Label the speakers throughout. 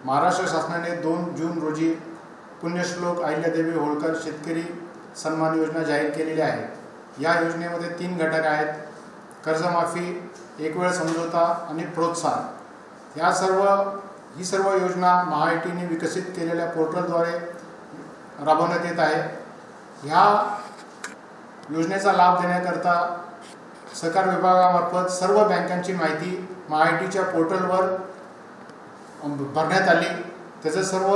Speaker 1: महाराष्ट्र शासनाने 2 जून रोजी पुण्यश्लोक अहिल्यादेवी होळकर शेतकरी सन्मान योजना जाहीर केलेली आहे। या योजनेमध्ये 3 घटक आहेत: कर्जमाफी, एक वेळ समझोता आणि प्रोत्साहन। ही सर्व योजना महाआयटीने विकसित केलेल्या पोर्टलद्वारे राबवण्यात येत आहे। ह्या योजनेचा लाभ देण्याकरता सहकार विभागामार्फत सर्व बँकांची माहिती महाआयटीच्या पोर्टलवर भरण्यात आली। त्याचे सर्व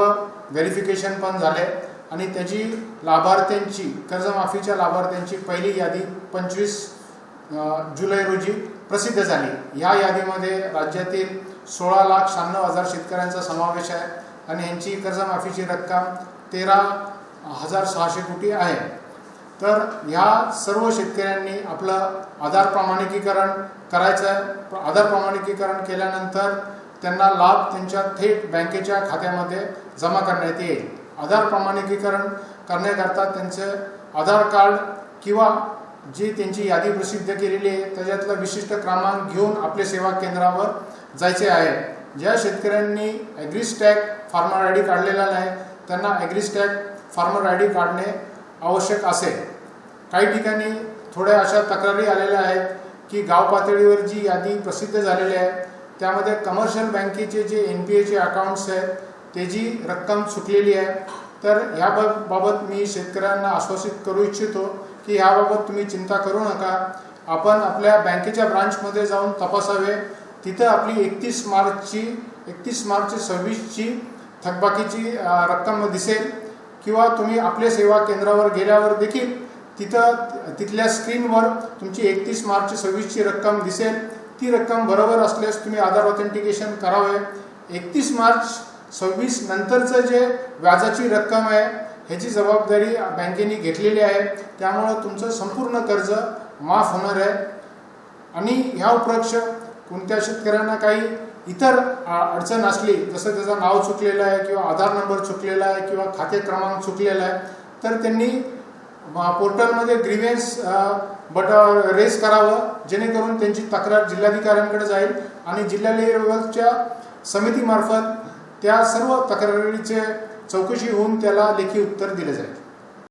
Speaker 1: व्हेरिफिकेशन पण झाले आणि त्याची लाभार्थ्यांची कर्जमाफीच्या लाभार्थ्यांची पहिली यादी 25 जुलै रोजी प्रसिद्ध झाली। या यादीमध्ये राज्यातील 16,96,000 शेतकऱ्यांचा समावेश आहे आणि यांची कर्जमाफीची रक्कम 13,600 कोटी आहे। तर ह्या सर्व शेतकऱ्यांनी आपलं आधार प्रमाणिकीकरण करायचं आहे। आधार प्रमाणिकीकरण केल्यानंतर त्यांना लाभ त्यांच्या थेट बँकेच्या खात्यामध्ये जमा करण्यात येईल। आधार प्रमाणिकीकरण करण्याकरता त्यांचे आधार कार्ड किंवा जी त्यांची यादी प्रसिद्ध केलेली आहे त्याच्यातला विशिष्ट क्रमांक घेऊन आपले सेवा केंद्रावर जायचे आहे। ज्या शेतकऱ्यांनी ॲग्रीस्टॅग फार्मर आय डी काढलेला नाही त्यांना ॲग्रीस्टॅग फार्मर आय डी काढणे आवश्यक असेल। काही ठिकाणी थोड्या अशा तक्रारी आलेल्या आहेत की गाव पातळीवर जी यादी प्रसिद्ध झालेली आहे त्यामध्ये कमर्शियल बँकेचे जे NPAचे अकाउंट्स आहेत त्याची रक्कम चुकलेली आहे। तर याबाबत मी शेतकऱ्यांना आश्वासित करू इच्छितो की याबाबत तुम्ही चिंता करू नका। आपण आपल्या बँकेच्या ब्रांचमध्ये जाऊन तपासावे। तिथं आपली 31 मार्च 26ची थकबाकीची रक्कम दिसेल किंवा तुम्ही आपल्या सेवा केंद्रावर गेल्यावर देखील तिथल्या स्क्रीनवर तुमची 31 मार्च 26ची रक्कम दिसेल। ती रक्कम बरोबर असल्यास तुम्ही आधार ऑथेंटिकेशन करावे। 31 मार्च 26 नंतरचं जे व्याजाची रक्कम आहे ह्याची जबाबदारी बँकेने घेतलेली आहे, त्यामुळे तुमचं संपूर्ण कर्ज माफ होणार आहे। आणि ह्या उपरक्ष कोणत्या शेतकऱ्यांना काही इतर अडचण असली, जसं त्याचं नाव चुकलेलं आहे किंवा आधार नंबर चुकलेला आहे किंवा खाते क्रमांक चुकलेला आहे, तर त्यांनी पोर्टलमध्ये ग्रीव्हन्स रेज करावं, जेणेकरून त्यांची तक्रार जिल्हाधिकाऱ्यांकडे जाईल आणि जिल्हा लेवलच्या समितीमार्फत त्या सर्व तक्रारीचे चौकशी होऊन त्याला लेखी उत्तर दिले जाईल।